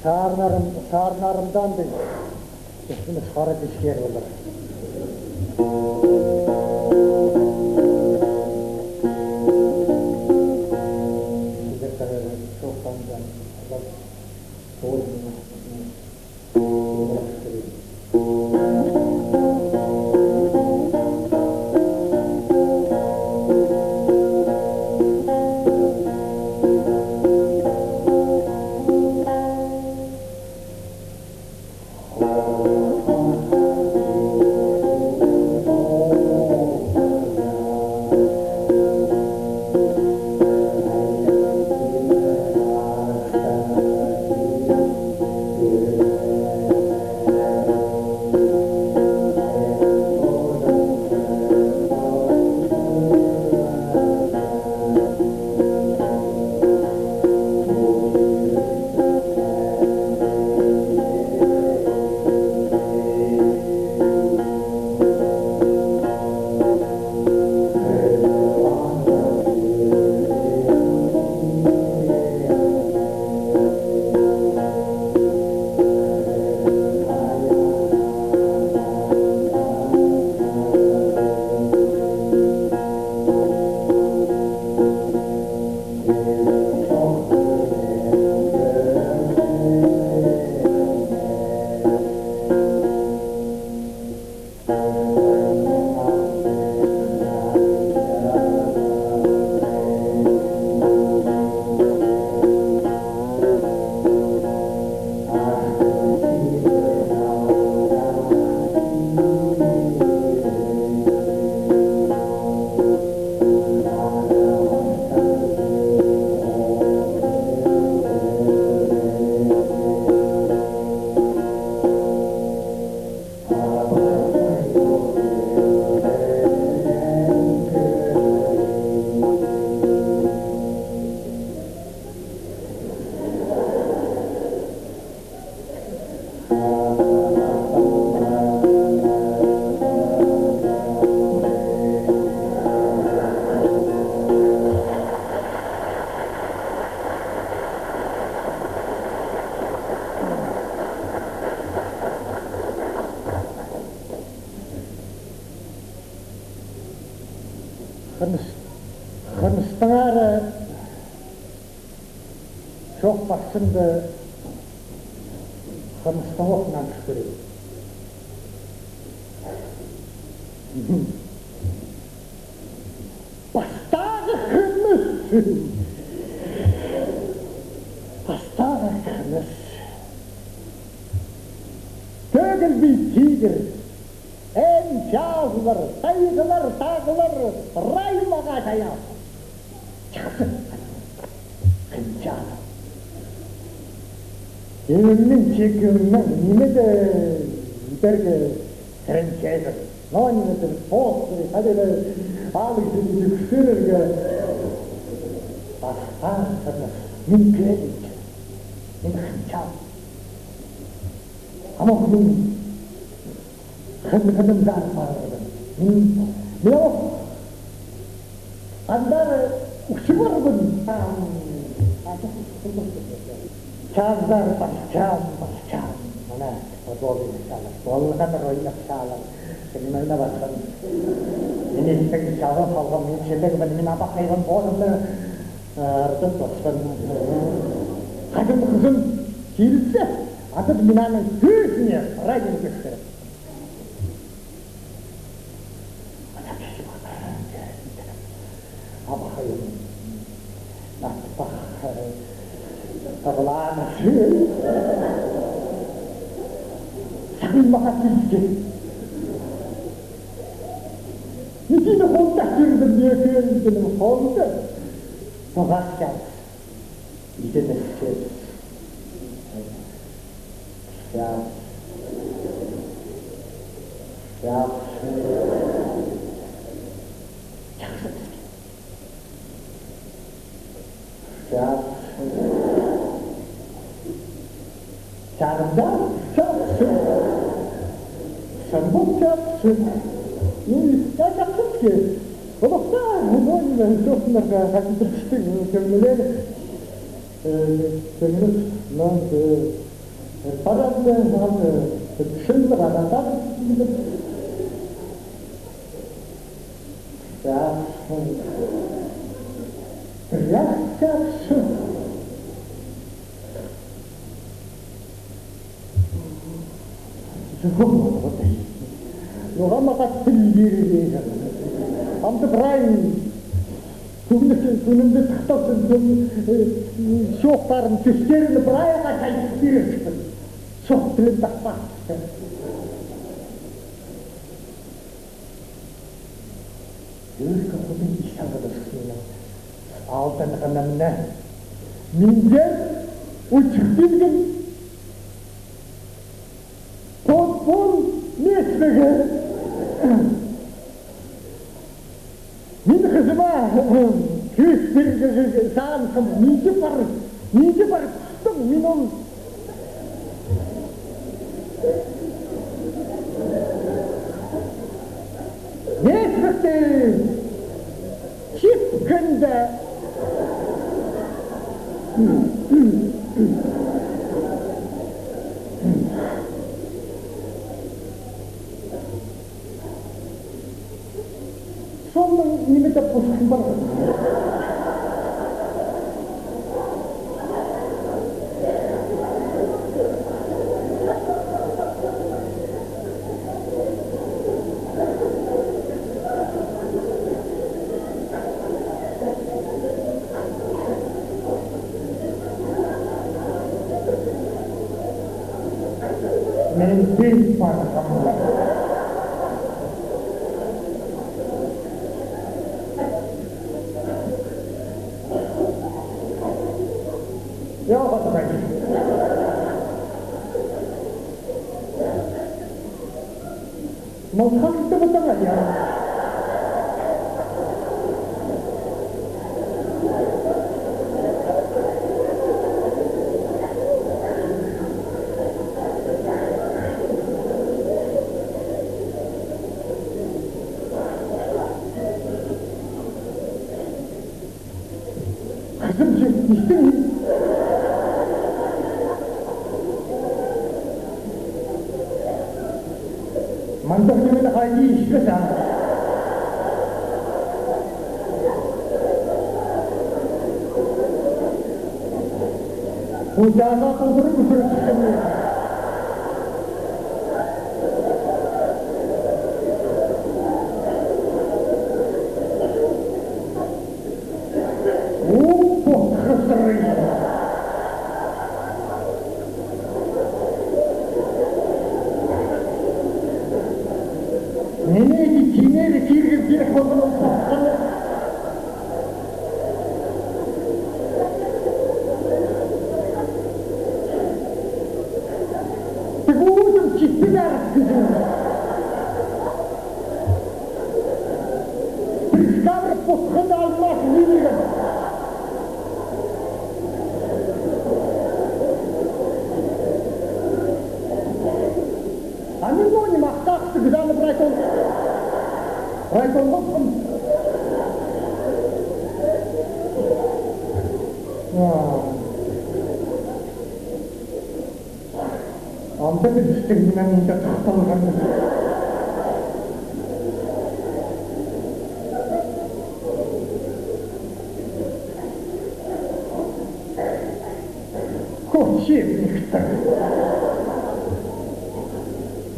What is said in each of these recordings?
Саарнарымдан біз үстіміз қара дискер болыр. Хырныстыңары çok басымды хырныстың оқынан түшкіреді. Бастағы хырныс! Бастағы хырныс! Төгілбей тигір! En жазылыр, тайғылыр, тағылыр, раймаға жаял. Жазып, қынжалы. Емімнің чекімнің немеді үтерге сірінчегір. Нонемеді постыры, қаделі алық жүйді күштерерге. Бастан сырныс, мен көлейді, мен қынжалы. Ама күнің Хыным зарпарыдым. Мен оқ андары ұшығырбын. Чаздар басчан. Мына отолы шалар. Олғадар ойнақ шалар. Сенің ойна басқан. Мен естігі шалар салған. Мен шелдегі білі мен абақ қайған болымды. Ардып басқан. Қадым қызым келсе, атып минаның көзіне радио көшкеріп. Abahayım, nasıl tabulana sür, sakın makasızdı. Nidini holda sürdüm diye köydüm holda. Toğaşacağız, idiniz söz. Ya. Çağrımda çapsın, sanbuk çapsın. Ya çapsın ki, olukta ben çoklarga hakikaten kömürler, kömürler, 바람에 나서 신을 하나다. 자, 누가 막았을 일이 아무튼 브라인 그는데 탁탁 좀 쇼크다른 주스케는 브라이가 잘 뛰었어. 쇼크를 딱 봐. 이렇게 보면 이상하다 싶습니다. 아웃단 간다는데 민재 우측빈은 본 메시지가 민재 그지마 그 사람 참 민재 바로 또 민원 메시지 깊은데 손은 이미터 보신 번 Menjadi para kamu. Ya apa lagi? Mau kita betul aja. Mantap ni nak haji susah. Hujan aku terus. Ambil dengan minta tolong. Kok siap ni kita?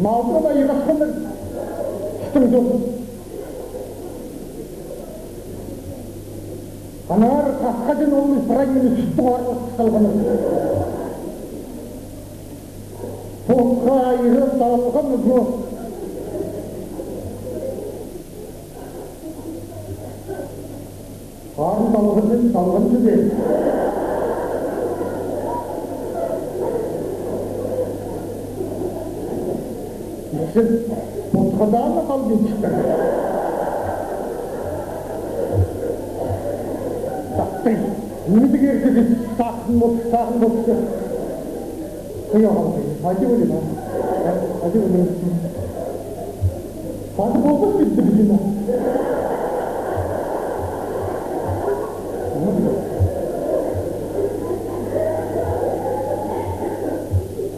Mau apa yang nak kena? Setengah. Kanar kajian orang Israel ini setengah kalau Bukairah talakkan itu. Hari talakkan juga. Isip putradana kalbi çıkar. Tapi ini begitu sakın bot. Kıyamam. Hadi öyle lan. Hadi öyle. Hadi bozuk bitti bizim.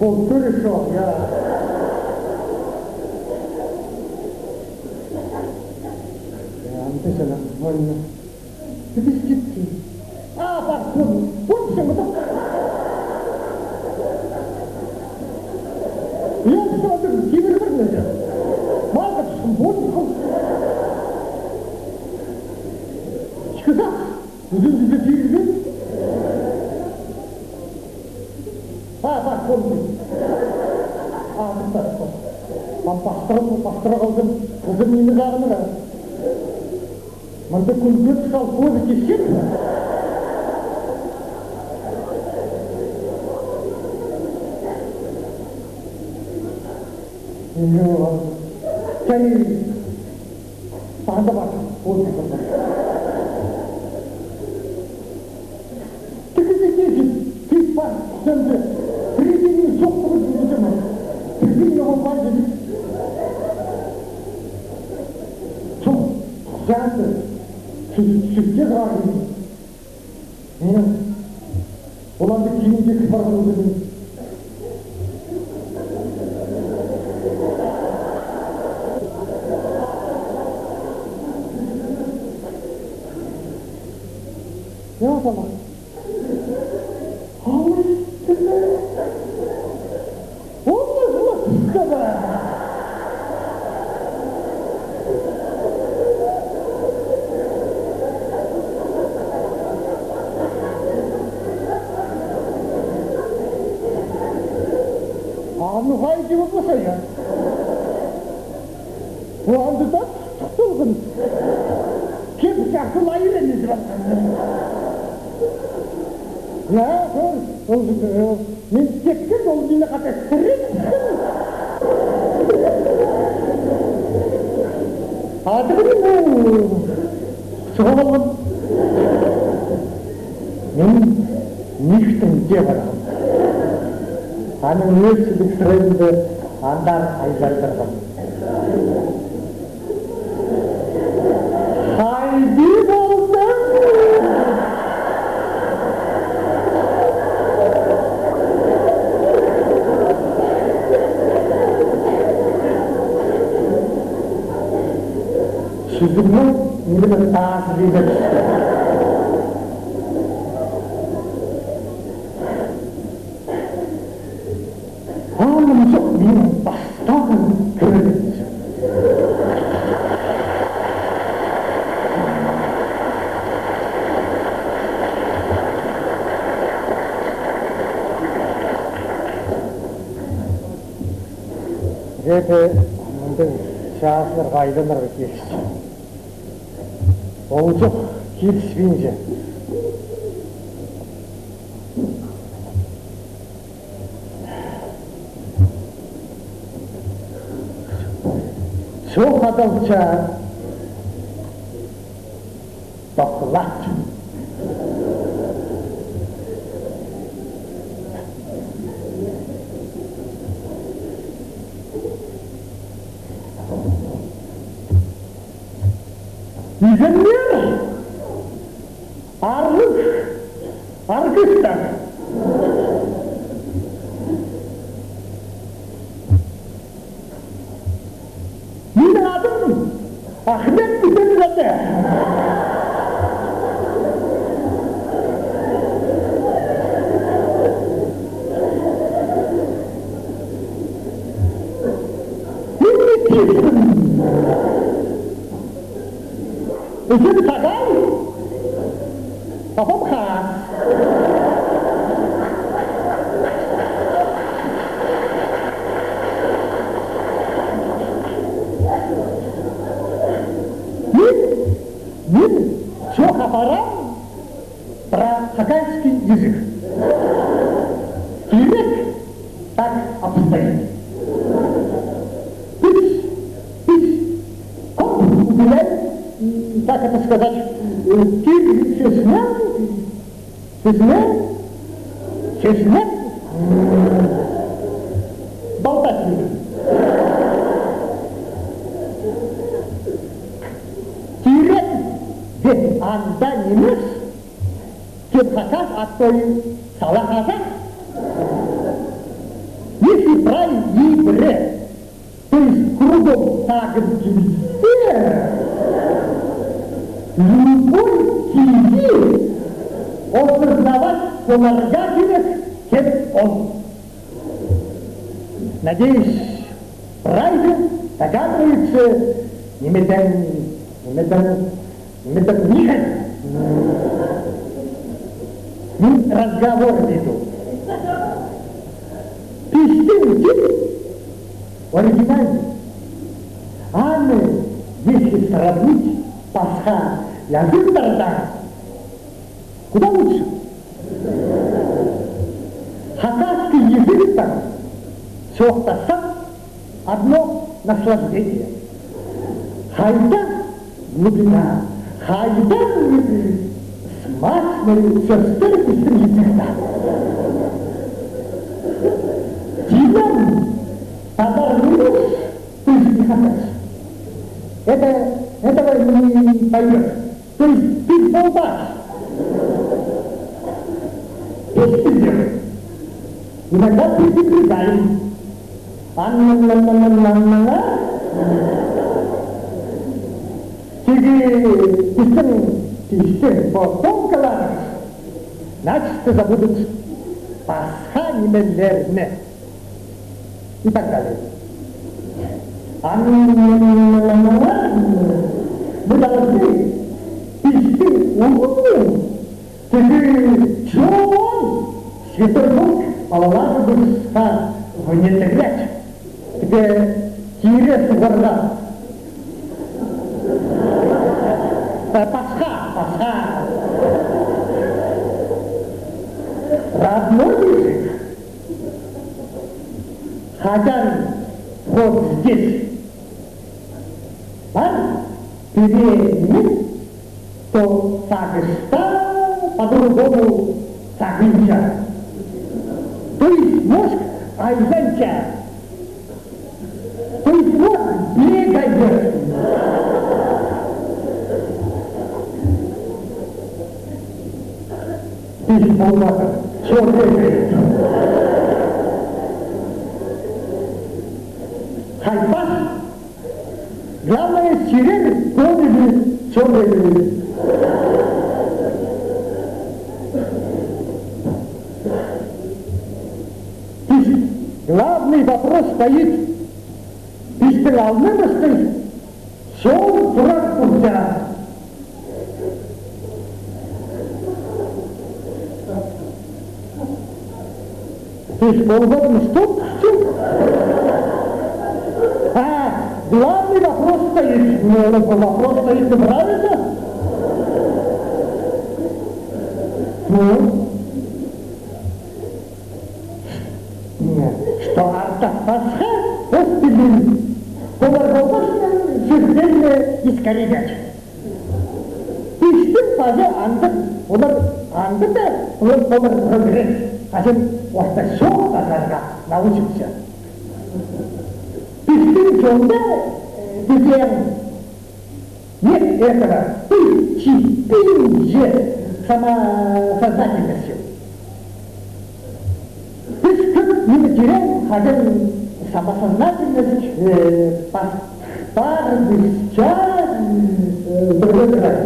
Пол решил, я... Антисана, вольно. Ты без детей. Пардон, вот всем это. Я сразу кивер вернулся. Маркотском, водником. Сказал, один за тиризм. Помню. Пастрағалдың қызым нені жағымыра. Мұнда күнбет сал көзі кескен. Және тағында бар, көзі кескен. Тек бар, сәнді. Бірдеңе соқтығы жүргізімі. Бірдеңе оған жеді. Сол жанды сүтке қарағым. Менің оларды кейінге кіпарған өзімін. Я сама. Ну, хайки вы посадят. Уанды так тұқтылғын. Кеп жақсы лайыр емес басқанды. Мен теккен ол мені қата сірексін. Адығын соғылым. Мен нихтің де барам. Аның өрсілік сұрайымды андар айзардырғым. Хайди болдың! Сүзімнің нелімін тағы дейді түсті. Жоқ, менің бастағын көрінді. Жеті мұндың шағысыныр ғайданыр келісті. Ол жоқ, келіспейінше. Çok adamca baklat. İzlenir. Arkadaşlar. Ahmet bütün zaten. Üzüm sakal, kafam khas. Çok aparam, про хаканский язык. Климат так обстоит. Как убирать, как это сказать, честно, болтать не. Anda nimus, kip khasas atau salah khasas. трудом так везде, любой стихии осознавать помогателек, кем он. Надеюсь, правильно догадывается немедленно разговор веду. Пишите в оригинале. Анны, если сравнить Пасха и Андердан, куда лучше? Хакасский язык там сохтаса одно наслаждение. Хайда глубина, хайда смачный сестер из языка. Дилан подарунок ты не хотешь. Этого не поймешь. То есть ты болтаешь. Иногда предупреждаем. Ты потом говоришь, значит, ты забудешь Пасха немедленно. И так далее. Мы должны вести уму. Ты чего? Святой Бог положится внедрять. Тебе через города. Пасха. Родной язык. Хотя вот здесь, передний, то Сагыста по-другому Сагынча. То есть мозг Айзанча. То есть вот бегает. Ты полнота, что бегает? Хайпас. Главное, сирень, помнили, что бегает. Главный вопрос стоит, главный стоит, все дурак путя. Ты полгода что? Главный вопрос стоит, вопрос стоит правильно? Что Артафасха поступил, поваргопошно системное искоренять. Истин паза андыда, он поваргопошно, один остасёк тогда научился. Истин чонда, где нет этого, ты же самосознательностью. Не потеряем, один самосознательность, пар-дысча, другой край.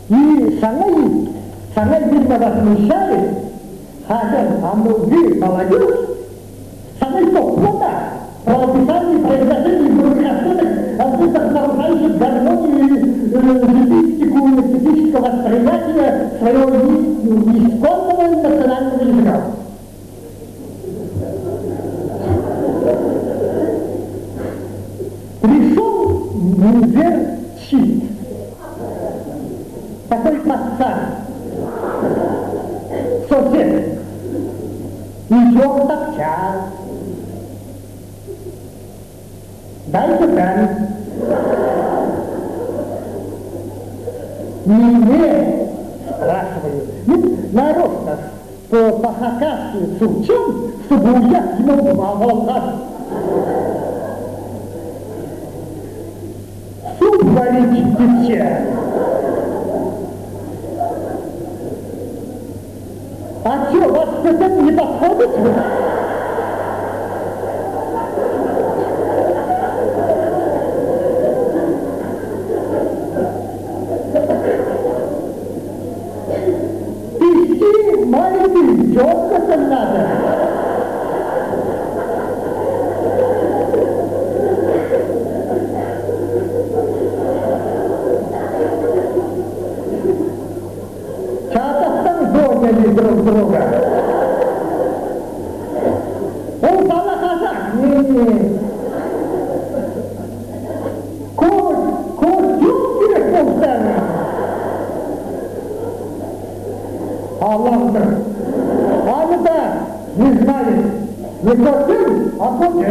И Санай видно возмущает, хотя вы молодежь, Санай плота. Правописание произношений других ошибок, отсутствует нарушающих гармонию, эстетического восприятия своего исконного национального языка. Пришел музей такой пацан, сосед, идет топчат. Дайте память. Не спрашиваю. Нарочно по-хакасски сучим, чтобы уехать ему помогал нас. Суп варить в печи. А что, вас это не подходит? Пищи маленький, четко надо. Часто поняли друг друга. Он Салахазар. Не. Кот юбки полстана. Аллах'tır. Abi de biz malik. Yıkatın, akıl